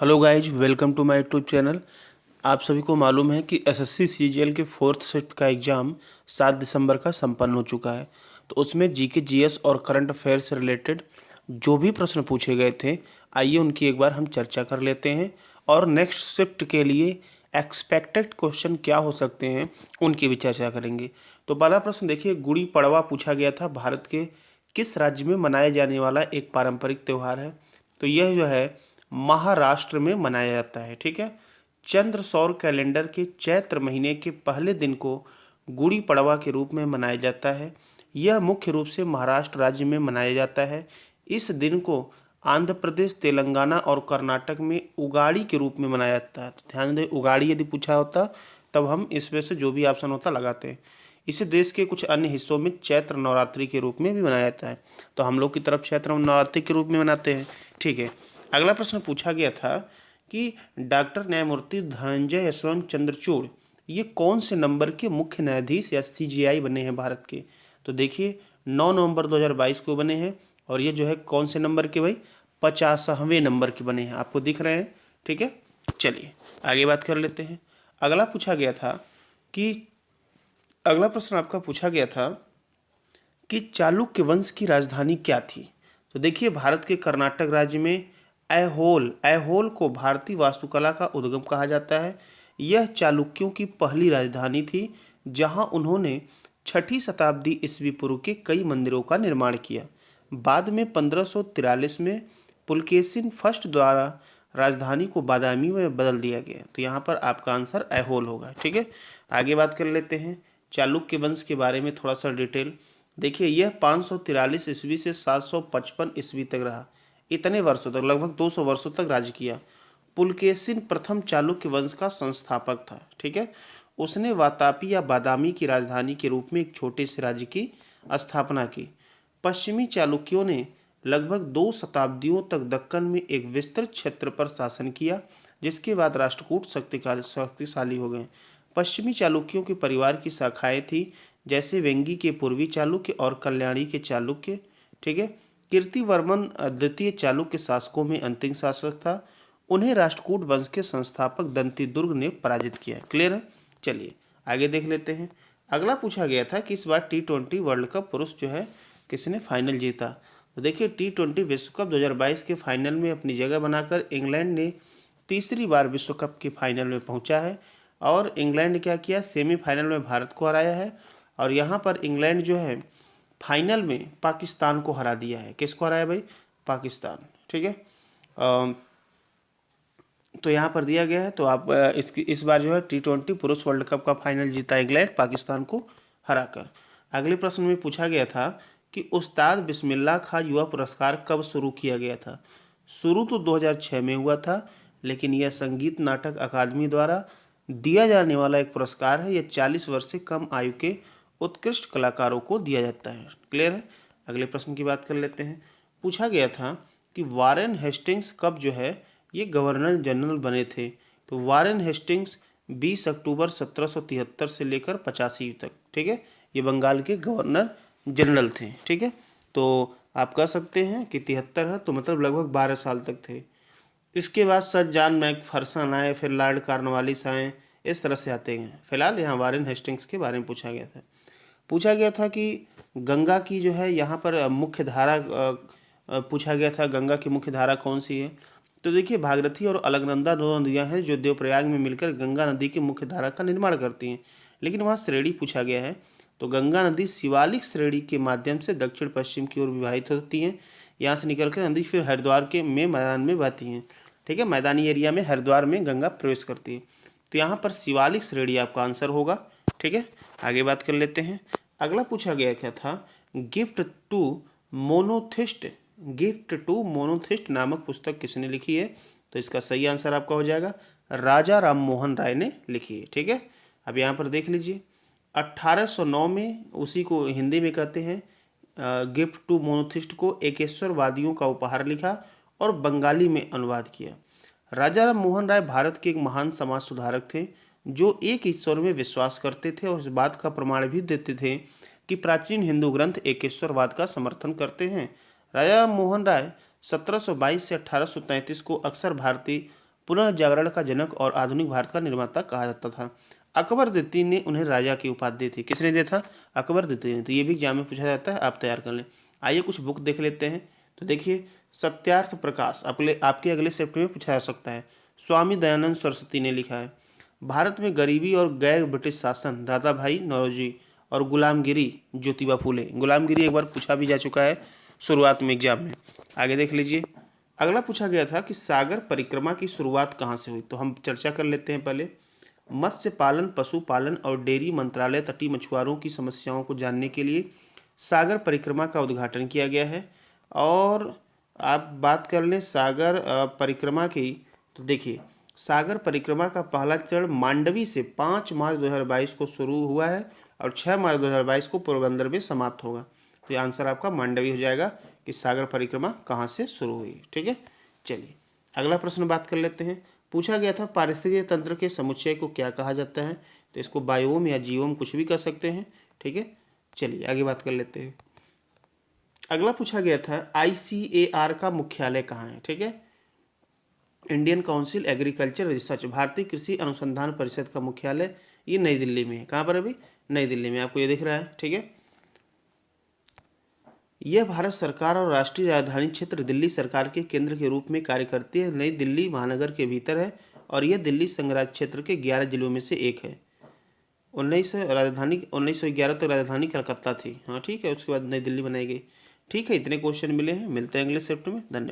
Hello guys, welcome to my YouTube channel. आप सभी को मालूम है कि एसएससी सीजीएल के 4th शिफ्ट का एग्ज़ाम 7 दिसंबर का संपन्न हो चुका है। तो उसमें जीके जीएस और करंट अफेयर से रिलेटेड जो भी प्रश्न पूछे गए थे, आइए उनकी एक बार हम चर्चा कर लेते हैं और नेक्स्ट शिफ्ट के लिए एक्सपेक्टेड क्वेश्चन क्या हो सकते हैं उनकी भी चर्चा करेंगे। तो पहला प्रश्न देखिए, गुड़ी पड़वा पूछा गया था, भारत के किस राज्य में मनाया जाने वाला एक पारंपरिक त्यौहार है। तो यह जो है महाराष्ट्र में मनाया जाता है। ठीक है, चंद्र सौर कैलेंडर के चैत्र महीने के पहले दिन को गुड़ी पड़वा के रूप में मनाया जाता है। यह मुख्य रूप से महाराष्ट्र राज्य में मनाया जाता है। इस दिन को आंध्र प्रदेश, तेलंगाना और कर्नाटक में उगाड़ी के रूप में मनाया जाता है। तो ध्यान दें, उगाड़ी यदि पूछा होता तब हम इसमें से जो भी ऑप्शन होता लगाते हैं। इसे देश के कुछ अन्य हिस्सों में चैत्र नवरात्रि के रूप में भी मनाया जाता है। तो हम लोग की तरफ चैत्र नवरात्रि के रूप में मनाते हैं। ठीक है, अगला प्रश्न पूछा गया था कि डॉक्टर न्यायमूर्ति धनंजय यशवंत चंद्रचूड़ ये कौन से नंबर के मुख्य न्यायाधीश या सीजीआई बने हैं भारत के। तो देखिए 9 नवंबर 2022 को बने हैं और ये जो है कौन से नंबर के भाई, 50वें नंबर के बने हैं, आपको दिख रहे हैं। ठीक है, चलिए आगे बात कर लेते हैं। अगला पूछा गया था कि अगला प्रश्न आपका पूछा गया था कि चालुक्य वंश की राजधानी क्या थी। तो देखिए भारत के कर्नाटक राज्य में ऐहोल को भारतीय वास्तुकला का उद्गम कहा जाता है। यह चालुक्यों की पहली राजधानी थी, जहां उन्होंने 6ठी शताब्दी ईस्वी पूर्व के कई मंदिरों का निर्माण किया। बाद में 1543 में पुलकेशिन फर्स्ट द्वारा राजधानी को बादामी में बदल दिया गया। तो यहाँ पर आपका आंसर ऐहोल होगा। ठीक है, आगे बात कर लेते हैं चालुक्य वंश के बारे में थोड़ा सा डिटेल। देखिए यह 543 ईस्वी से 755 ईस्वी तक रहा। इतने वर्षों तक, लगभग 200 वर्षों तक राज्य किया। पुलकेशिन प्रथम चालुक्य वंश का संस्थापक था। ठीक है, उसने वातापी या बादामी की राजधानी के रूप में एक छोटे से राज्य की स्थापना की। पश्चिमी चालुक्यों ने लगभग 2 शताब्दियों तक दक्कन में एक विस्तृत क्षेत्र पर शासन किया, जिसके बाद राष्ट्रकूट शक्तिशाली हो गए। पश्चिमी चालुक्यों के परिवार की शाखाएं थी, जैसे वेंगी के पूर्वी चालुक्य और कल्याणी के चालुक्य। ठीक है, कीर्तिवर्मन द्वितीय चालुक्य शासकों में अंतिम शासक था। उन्हें राष्ट्रकूट वंश के संस्थापक दंतिदुर्ग ने पराजित किया। क्लियर है, चलिए आगे देख लेते हैं। अगला पूछा गया था कि इस बार T20 वर्ल्ड कप पुरुष जो है किसने फाइनल जीता। तो देखिए T20 विश्व कप 2022 के फाइनल में अपनी जगह बनाकर इंग्लैंड ने तीसरी बार विश्व कप के फाइनल में पहुंचा है। और इंग्लैंड ने क्या किया, सेमीफाइनल में भारत को हराया है। और यहाँ पर इंग्लैंड जो है फाइनल में पाकिस्तान को हरा दिया है। किसको हराया भाई, पाकिस्तान। ठीक है, तो यहाँ पर दिया गया है। तो आप इस बार जो है T20 पुरुष वर्ल्ड कप का फाइनल जीता इंग्लैंड, पाकिस्तान को हराकर। अगले प्रश्न में पूछा गया था कि उस्ताद बिस्मिल्लाह खां युवा पुरस्कार कब शुरू किया गया था। शुरू तो 2006 में हुआ था, लेकिन यह संगीत नाटक अकादमी द्वारा दिया जाने वाला एक पुरस्कार है। यह 40 वर्ष से कम आयु के उत्कृष्ट कलाकारों को दिया जाता है। क्लियर है, अगले प्रश्न की बात कर लेते हैं। पूछा गया था कि वारेन हेस्टिंग्स कब जो है ये गवर्नर जनरल बने थे। तो वारेन हेस्टिंग्स 20 अक्टूबर 1773 से लेकर 85 तक, ठीक है, ये बंगाल के गवर्नर जनरल थे। ठीक है, तो आप कह सकते हैं कि 73 है, तो मतलब लगभग 12 साल तक थे। इसके बाद सर जॉन मैकफर्सन आए, फिर लॉर्ड कॉर्नवालिस आए, इस तरह से आते हैं। फिलहाल यहाँ वारेन हेस्टिंग्स के बारे में पूछा गया था। पूछा गया था कि गंगा की जो है यहाँ पर मुख्य धारा पूछा गया था, गंगा की मुख्य धारा कौन सी है। तो देखिए भागीरथी और अलकनंदा दोनों नदियाँ हैं जो देवप्रयाग में मिलकर गंगा नदी की मुख्य धारा का निर्माण करती हैं, लेकिन वहाँ श्रेणी पूछा गया है। तो गंगा नदी शिवालिक श्रेणी के माध्यम से दक्षिण पश्चिम की ओर विभाजित होती हैं। यहाँ से निकलकर नदी फिर हरिद्वार के मैदान में बहती हैं। ठीक है, मैदानी एरिया में हरिद्वार में गंगा प्रवेश करती है। तो यहाँ पर शिवालिक श्रेणी आपका आंसर होगा। ठीक है, आगे बात कर लेते हैं। अगला पूछा गया क्या था, गिफ्ट टू मोनोथिस्ट नामक पुस्तक किसने लिखी है। तो इसका सही आंसर आपका हो जाएगा राजा राम मोहन राय ने लिखी है। ठीक है, अब यहाँ पर देख लीजिए 1809 में, उसी को हिंदी में कहते हैं गिफ्ट टू मोनोथिस्ट को एकेश्वरवादियों का उपहार लिखा और बंगाली में अनुवाद किया। राजा राम मोहन राय भारत के एक महान समाज सुधारक थे जो एक ईश्वर में विश्वास करते थे और इस बात का प्रमाण भी देते थे कि प्राचीन हिंदू ग्रंथ एकेश्वरवाद का समर्थन करते हैं। राजा राम मोहन राय 1722 से 1833 को अक्सर भारतीय पुनः जागरण का जनक और आधुनिक भारत का निर्माता कहा जाता था। अकबर द्वितीय ने उन्हें राजा की उपाधि थी। किसने दिया था? अकबर द्वितीय ने। तो ये भी एग्जाम में पूछा जाता है, आप तैयार कर लें। आइए कुछ बुक देख लेते हैं। तो देखिए, सत्यार्थ प्रकाश आपके अगले शिफ्ट में पूछा जा सकता है। स्वामी दयानंद सरस्वती ने लिखा है। भारत में गरीबी और गैर ब्रिटिश शासन, दादा भाई नौरोजी और गुलामगिरी, ज्योतिबा फूले। गुलामगिरी एक बार पूछा भी जा चुका है शुरुआत में एग्जाम में। आगे देख लीजिए। अगला पूछा गया था कि सागर परिक्रमा की शुरुआत कहाँ से हुई। तो हम चर्चा कर लेते हैं पहले। मत्स्य पालन, पशुपालन और डेयरी मंत्रालय तटीय मछुआरों की समस्याओं को जानने के लिए सागर परिक्रमा का उद्घाटन किया गया है। और आप बात कर लें सागर परिक्रमा की, तो देखिए, सागर परिक्रमा का पहला चरण मांडवी से 5 मार्च 2022 को शुरू हुआ है और 6 मार्च 2022 को पोरबंदर में समाप्त होगा। तो ये आंसर आपका मांडवी हो जाएगा कि सागर परिक्रमा कहाँ से शुरू हुई। ठीक है, चलिए अगला प्रश्न बात कर लेते हैं। पूछा गया था पारिस्थितिकी तंत्र के समुच्चय को क्या कहा जाता है। तो इसको बायोम या जीवोम कुछ भी कह सकते हैं। ठीक है, चलिए आगे बात कर लेते हैं। अगला पूछा गया था ICAR का मुख्यालय कहाँ है। ठीक है, इंडियन काउंसिल एग्रीकल्चर रिसर्च, भारतीय कृषि अनुसंधान परिषद का मुख्यालय ये नई दिल्ली में है। कहाँ पर? अभी नई दिल्ली में, आपको ये दिख रहा है। ठीक है, यह भारत सरकार और राष्ट्रीय राजधानी क्षेत्र दिल्ली सरकार के केंद्र के रूप में कार्य करती है। नई दिल्ली महानगर के भीतर है और यह दिल्ली संघराज्य क्षेत्र के 11 जिलों में से एक है। 1911 तक राजधानी कलकत्ता थी। हाँ ठीक है, उसके बाद नई दिल्ली बनाई गई। ठीक है, इतने क्वेश्चन मिले हैं। मिलते हैं अगले शिफ्ट में। धन्यवाद।